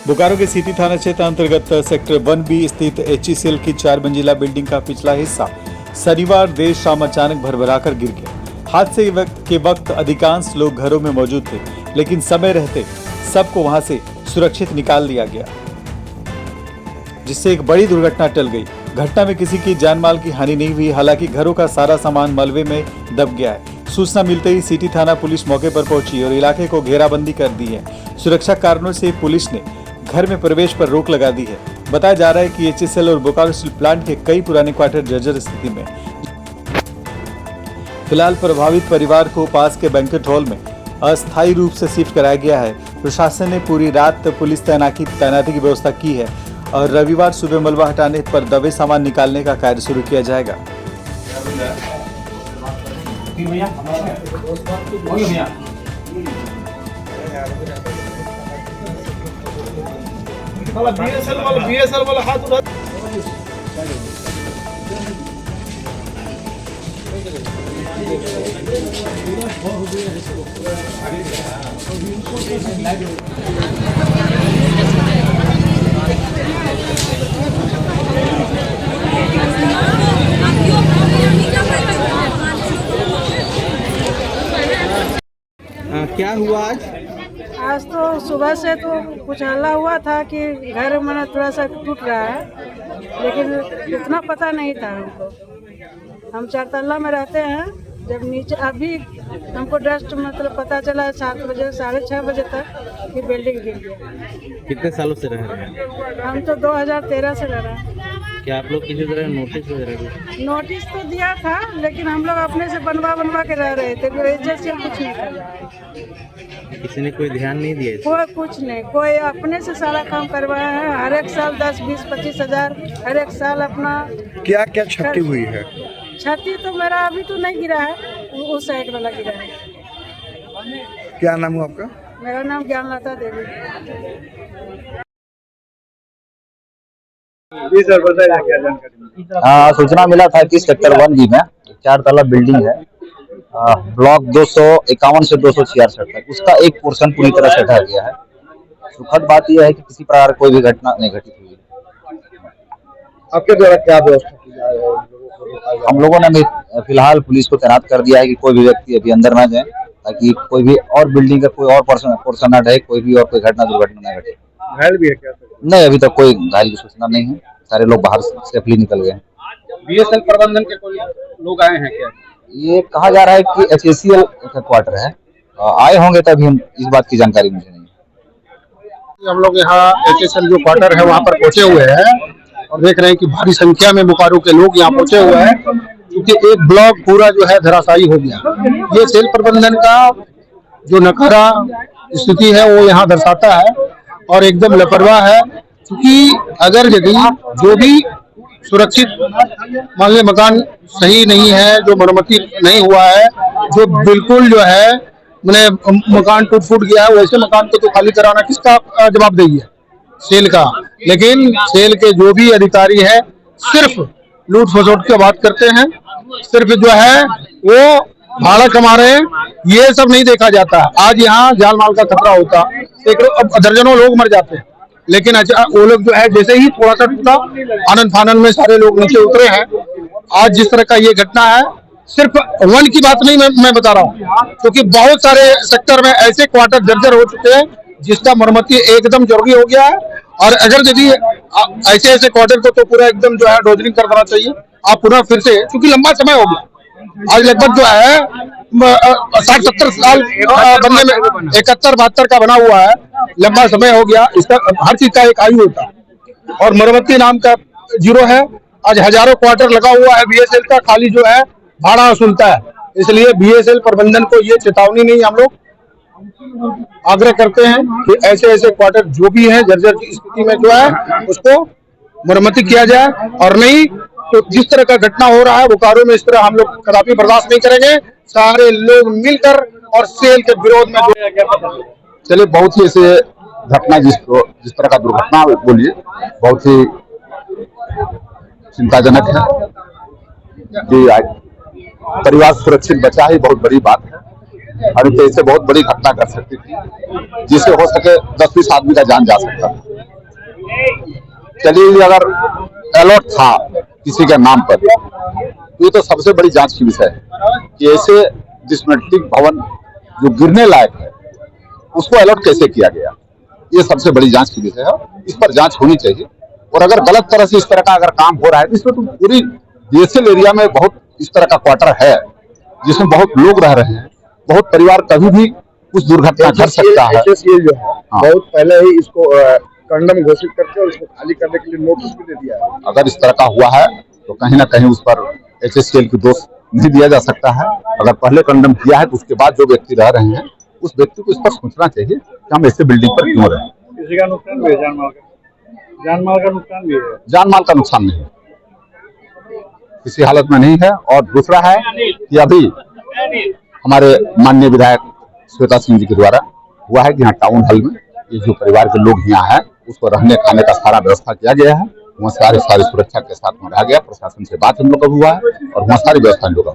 बोकारो के सिटी थाना क्षेत्र अंतर्गत सेक्टर 1B स्थित HECL की 4 मंजिला बिल्डिंग का पिछला हिस्सा शनिवार देर शाम अचानक भरभराकर गिर गया। हादसे के वक्त अधिकांश लोग घरों में मौजूद थे, लेकिन समय रहते सबको वहां से सुरक्षित निकाल लिया गया, जिससे एक बड़ी दुर्घटना टल गई। घटना में किसी की जान माल की हानि नहीं हुई, हालांकि घरों का सारा सामान मलबे में दब गया है। सूचना मिलते ही सिटी थाना पुलिस मौके पर पहुंची और इलाके को घेराबंदी कर दी है। सुरक्षा कारणों से पुलिस ने घर में प्रवेश पर रोक लगा दी है। बताया जा रहा है कि HECL और बोकारो स्टील प्लांट के कई पुराने क्वार्टर जर्जर स्थिति में। फिलहाल प्रभावित परिवार को पास के बैंक्वेट हॉल में अस्थायी रूप से शिफ्ट कराया गया है। प्रशासन ने पूरी रात पुलिस तैनाती की व्यवस्था की है और रविवार सुबह मलबा हटाने पर दबे सामान निकालने का कार्य शुरू किया जाएगा। BSL वाला हाथ उठा। क्या हुआ आज? आज तो सुबह से तो कुछ हल्ला हुआ था कि घर में थोड़ा सा टूट रहा है, लेकिन इतना पता नहीं था हमको। हम 4 तल्ला में रहते हैं। जब नीचे अभी हमको जस्ट मतलब पता चला 7 बजे 6:30 बजे तक कि बिल्डिंग गिर गया। कितने सालों से रह रहे हैं? हम तो 2013 से रह रहे हैं। क्या आप लोग किसी तरह नोटिस वगैरह? नोटिस तो दिया था, लेकिन हम लोग अपने से बनवा के रह रहे थे। जैसे कुछ नहीं कर रहा है। किसी ने कोई ध्यान नहीं दिया? कोई कुछ नहीं, कोई अपने से सारा काम करवाया है। हर एक साल 10, 20, 25 हजार हर एक साल अपना। क्या क्या क्षति हुई है? क्षति तो मेरा अभी तो नहीं गिरा है, उस साइड वाला गिरा है। क्या नाम है आपका? मेरा नाम ज्ञानलता देवी। जी सर, बताइए क्या जानकारी? सूचना मिला था कि सेक्टर 1B में 4 तल्ला बिल्डिंग है, ब्लॉक 251 से 266 तक। उसका एक पोर्शन पूरी तरह से ढह गया है। सुखद बात यह है कि किसी प्रकार कोई भी घटना नहीं घटित हुई। आपके द्वारा क्या व्यवस्था की जा रही है? हम लोगों ने फिलहाल पुलिस को तैनात कर दिया है कि कोई भी व्यक्ति अभी अंदर ना जाए, ताकि कोई भी और बिल्डिंग का कोई और पोर्शन न ढहे, कोई भी और कोई घटना दुर्घटना न घटे। घायल भी है क्या? नहीं, अभी तक कोई घायल की सूचना नहीं है। सारे लोग बाहर सेफली निकल गए हैं। BSL प्रबंधन के कोई लोग आए हैं क्या? ये कहा जा रहा है कि HECL का क्वार्टर है, आए होंगे, तभी इस बात की जानकारी मुझे नहीं है। हम लोग यहाँ HECL जो क्वार्टर है वहाँ पर पहुँचे हुए हैं और देख रहे हैं कि भारी संख्या में बोकारो के लोग यहाँ पहुँचे हुए हैं, क्योंकि एक ब्लॉक पूरा जो है धराशायी हो गया। ये सेल प्रबंधन का जो नकारा स्थिति है वो यहाँ दर्शाता है और एकदम लापरवाह है। क्योंकि अगर यदि जो भी सुरक्षित मान ले मकान सही नहीं है, जो मरम्मती नहीं हुआ है, जो बिल्कुल जो है मैंने मकान टूट गया है, वैसे मकान को तो खाली कराना किसका जवाबदेही है? सेल का। लेकिन सेल के जो भी अधिकारी है सिर्फ लूट खसोट की बात करते हैं, सिर्फ जो है वो भाड़ा कमा रहे हैं। ये सब नहीं देखा जाता। आज यहाँ जान माल का खतरा होता, अब दर्जनों लोग मर जाते हैं, लेकिन वो लोग जो है जैसे ही थोड़ा सा टूटा, आनंद फानन में सारे लोग नीचे उतरे हैं। आज जिस तरह का ये घटना है, सिर्फ 1 की बात नहीं मैं बता रहा हूँ, क्योंकि बहुत सारे सेक्टर में ऐसे क्वार्टर जर्जर हो चुके हैं जिसका मरम्मती एकदम जरूरी हो गया है। और अगर यदि ऐसे क्वार्टर को तो पूरा एकदम जो है डोजरिंग कर देना चाहिए। आप पुनः फिर से, क्योंकि लंबा समय हो गया, आज लगभग जो है 60-70 साल बनने में, 71-72 का बना हुआ है, लंबा समय हो गया। इसका हर चीज का एक आयु होता है और मरम्मती नाम का जीरो है। आज हजारों क्वार्टर लगा हुआ है BSL का, खाली जो है भाड़ा वसूलता है। इसलिए BSL प्रबंधन को ये चेतावनी नहीं, हम लोग आग्रह करते हैं कि ऐसे क्वार्टर जो भी है जर्जर की स्थिति में जो है उसको मरम्मती किया जाए, और नहीं तो जिस तरह का घटना हो रहा है बोकारो में, इस तरह हम लोग कदापि बर्दाश्त नहीं करेंगे। सारे लोग मिलकर और सेल के विरोध में चलिए, बहुत ही ऐसे घटना जिस तरह का दुर्घटना बोलिए, बहुत ही चिंताजनक है कि परिवार सुरक्षित बचा ही बहुत बड़ी बात है। और इससे बहुत बड़ी घटना कर सकती थी, जिससे हो सके 10-20 आदमी का जान जा सकता था। चलिए अगर अलॉट था किसी के नाम पर, तो ये तो सबसे बड़ी जांच की विषय है कि ऐसे डिस्मेंटलिंग भवन जो गिरने लायक है उसको अलॉट कैसे किया गया। ये सबसे बड़ी जांच की विषय है, इस पर जांच होनी चाहिए। और अगर गलत तरह से इस तरह का अगर काम हो रहा है, इसमें तो पूरी डीएसएल एरिया में बहुत इस तरह का क्वार्टर है जिसमें बहुत लोग रह रहे हैं, बहुत परिवार कभी भी कुछ दुर्घटना घट सकता है। HSCL जो है हाँ। बहुत पहले ही इसको कंडम घोषित करके और इसको खाली करने के लिए नोटिस भी दे दिया है। अगर इस तरह का हुआ है तो कहीं ना कहीं उस पर HSCL की दोष नहीं दिया जा सकता है। अगर पहले कंडम किया है तो उसके बाद जो व्यक्ति रह रहे हैं उस व्यक्ति को इस पर सोचना चाहिए कि हम ऐसे बिल्डिंग पर क्यों रहे। किसी का नुकसान भी है, जान माल का नुकसान भी है। जान माल का नुकसान नहीं है, किसी हालत में नहीं है। और दूसरा है कि अभी हमारे माननीय विधायक श्वेता सिंह जी के द्वारा हुआ है कि यहाँ टाउन हॉल में ये जो परिवार के लोग यहाँ हैं उसको रहने खाने का सारा व्यवस्था किया गया है। वहाँ सारी सुरक्षा के साथ में रहा गया। प्रशासन से बात हम लोग का हुआ है और वहाँ सारी व्यवस्था हम लोग